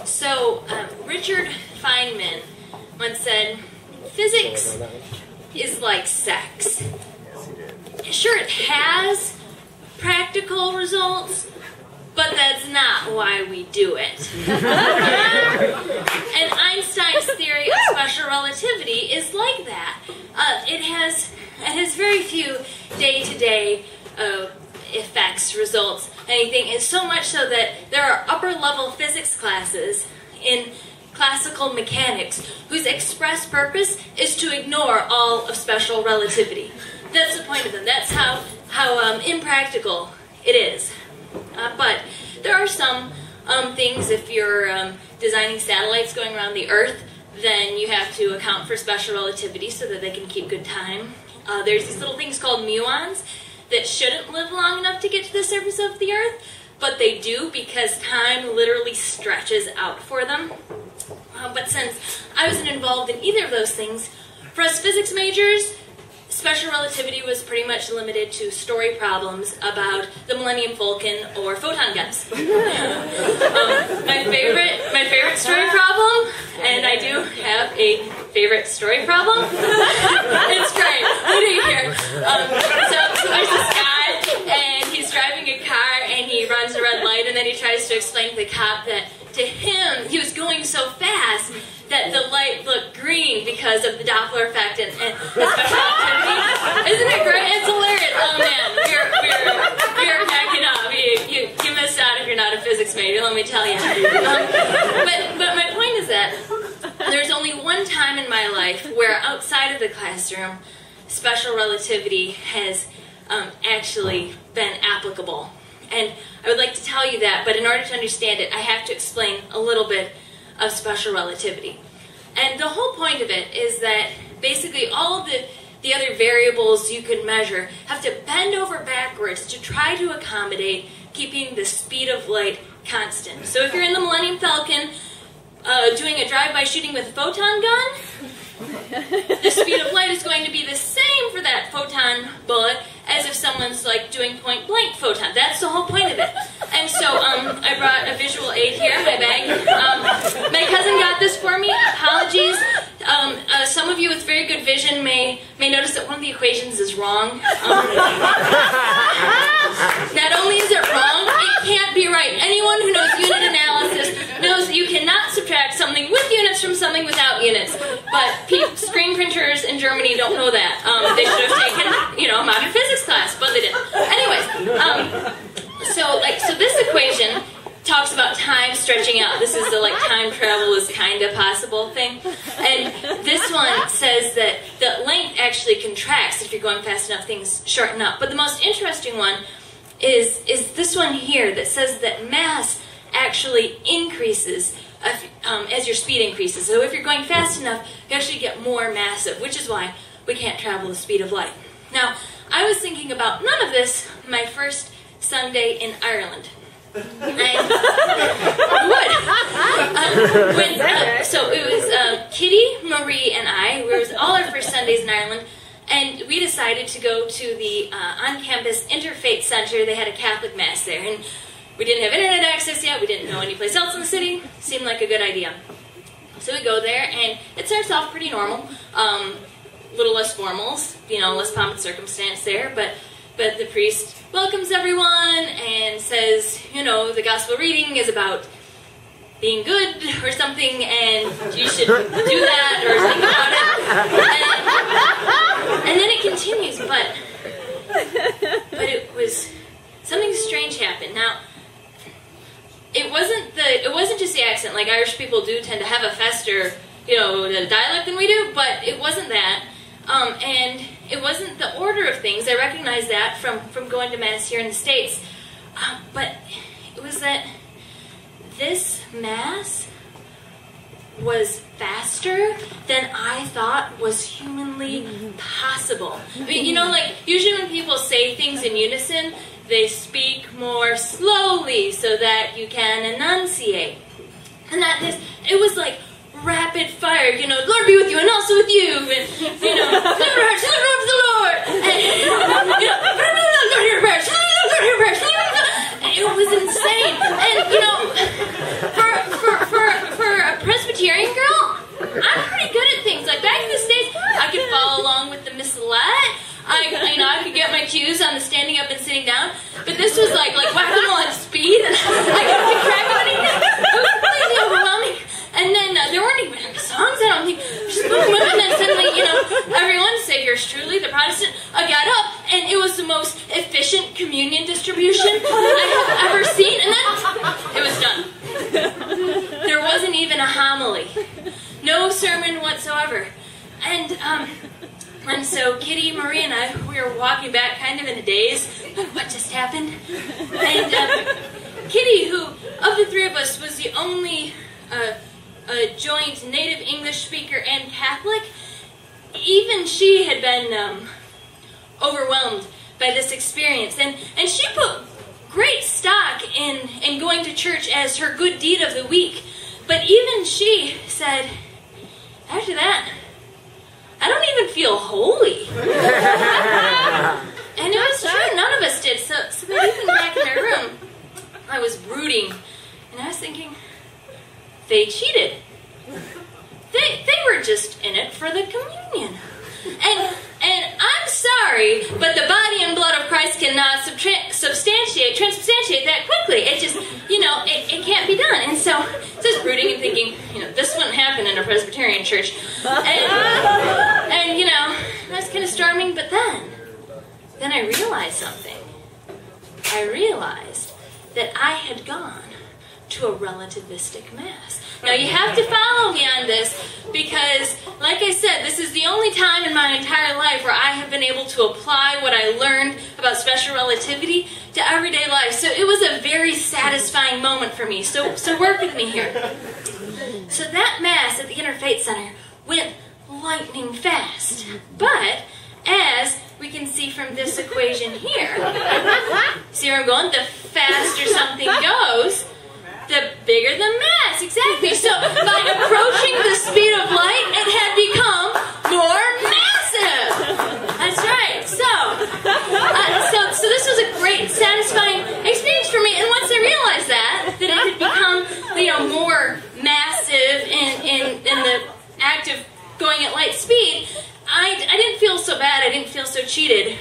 So, Richard Feynman once said, physics is like sex. Sure, it has practical results, but that's not why we do it. And Einstein's theory of special relativity is like that. It has very few day-to-day effects, results, anything. It's so much so that there are upper-level physics classes in classical mechanics whose express purpose is to ignore all of special relativity. That's the point of them. That's how impractical it is. But there are some things, if you're designing satellites going around the Earth, then you have to account for special relativity so that they can keep good time. There's these little things called muons that shouldn't live long enough to get to the surface of the Earth, but they do because time literally stretches out for them. But since I wasn't involved in either of those things, for us physics majors, special relativity was pretty much limited to story problems about the Millennium Falcon or photon guns. My favorite story problem, and I do have a favorite story problem. It's great. What do you hear? So there's this guy, and he's driving a car, and he runs a red light, and then he tries to explain to the cop that to him, he was going so fast that the light looked green because of the Doppler effect and the special relativity. Isn't it great? It's hilarious. Oh man, you're cracking up. You missed out if you're not a physics major, let me tell you. But my point is that there's only one time in my life where outside of the classroom, special relativity has actually been applicable. And I would like to tell you that, but in order to understand it, I have to explain a little bit of special relativity. And the whole point of it is that basically all of the other variables you can measure have to bend over backwards to try to accommodate keeping the speed of light constant. So if you're in the Millennium Falcon doing a drive-by shooting with a photon gun, the speed of light is going to be the same for that photon bullet as if someone's like doing point-blank photon. That's the whole point of it. And so I brought a visual aid here in my bag. My cousin got this for me. Apologies. Some of you with very good vision may notice that one of the equations is wrong. Not only is it wrong, it can't be right. Anyone who knows unit analysis knows that you cannot subtract something with units from something without units. But screen printers in Germany don't know that. They should have taken, a modern physics class, but they didn't. Anyways, so this equation talks about time stretching out. This is the time travel is kind of possible thing. And this one says that the length actually contracts if you're going fast enough, things shorten up. But the most interesting one is this one here that says that mass actually increases as your speed increases. So if you're going fast enough, you actually get more massive, which is why we can't travel the speed of light. Now, I was thinking about none of this my first Sunday in Ireland. So it was Kitty, Marie, and I. It was all our first Sundays in Ireland, and we decided to go to the on-campus Interfaith Center. They had a Catholic Mass there, and we didn't have internet access yet. We didn't know any place else in the city. Seemed like a good idea. So we go there, and it starts off pretty normal. Little less formals, less pomp and circumstance there, but the priest welcomes everyone and says, the gospel reading is about being good or something, and you should do that or think about it. And then it continues, but it was something strange happened. Now, it wasn't just the accent. Like Irish people do tend to have a faster, dialect than we do, but it wasn't that. And it wasn't the order of things. I recognize that from going to Mass here in the States. But it was that this Mass was faster than I thought was humanly possible. I mean, usually when people say things in unison, they speak more slowly so that you can enunciate. And it was like rapid fire, Lord be with you and also with you, and, deliver our hearts, deliver unto the Lord, and, Lord hear our prayers, Lord hear our prayers, it was insane. cues on the standing up and sitting down, but this was like whack-a-mole at speed, and I couldn't keep track of anything. It was completely overwhelming. And then there weren't even any songs, I don't think. Just boom, boom, and then suddenly, everyone, say yours truly, the Protestant, got up, and it was the most efficient communion distribution I have ever seen, and then it was done. There wasn't even a homily. No sermon whatsoever. And so Kitty, Marie, and I, we were walking back kind of in a daze. What just happened? And Kitty, who, of the three of us, was the only joint native English speaker and Catholic, even she had been overwhelmed by this experience. And she put great stock in going to church as her good deed of the week. But even she said, after that, I don't even feel holy. And it was true, none of us did. So then even back in my room, I was brooding, and I was thinking, they cheated. They were just in it for the communion. And I'm sorry, but the body and blood of Christ cannot transubstantiate that quickly. It just, it can't be done. And so just brooding and thinking, this wouldn't happen in a Presbyterian church. And that's kind of storming. But then I realized something. I realized that I had gone to a relativistic mass. Now you have to follow me on this because, like I said, this is the only time in my entire life where I have been able to apply what I learned about special relativity to everyday life. So it was a very satisfying moment for me. So work with me here. So that mass at the Interfaith Center went lightning fast. But as we can see from this equation here, see where I'm going? The faster something goes, the bigger the mass, exactly. So by approaching the speed of light, it had become more massive. That's right. So this was a great, satisfying experience for me. And once I realized that it had become, more massive in the act of going at light speed, I didn't feel so bad. I didn't feel so cheated.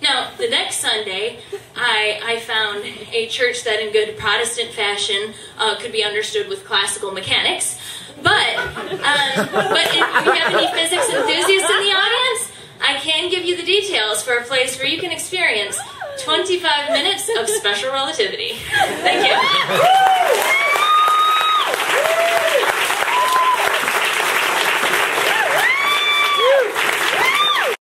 Now, the next Sunday, I found a church that in good Protestant fashion could be understood with classical mechanics. But if we have any physics enthusiasts in the audience, I can give you the details for a place where you can experience 25 minutes of special relativity. Thank you.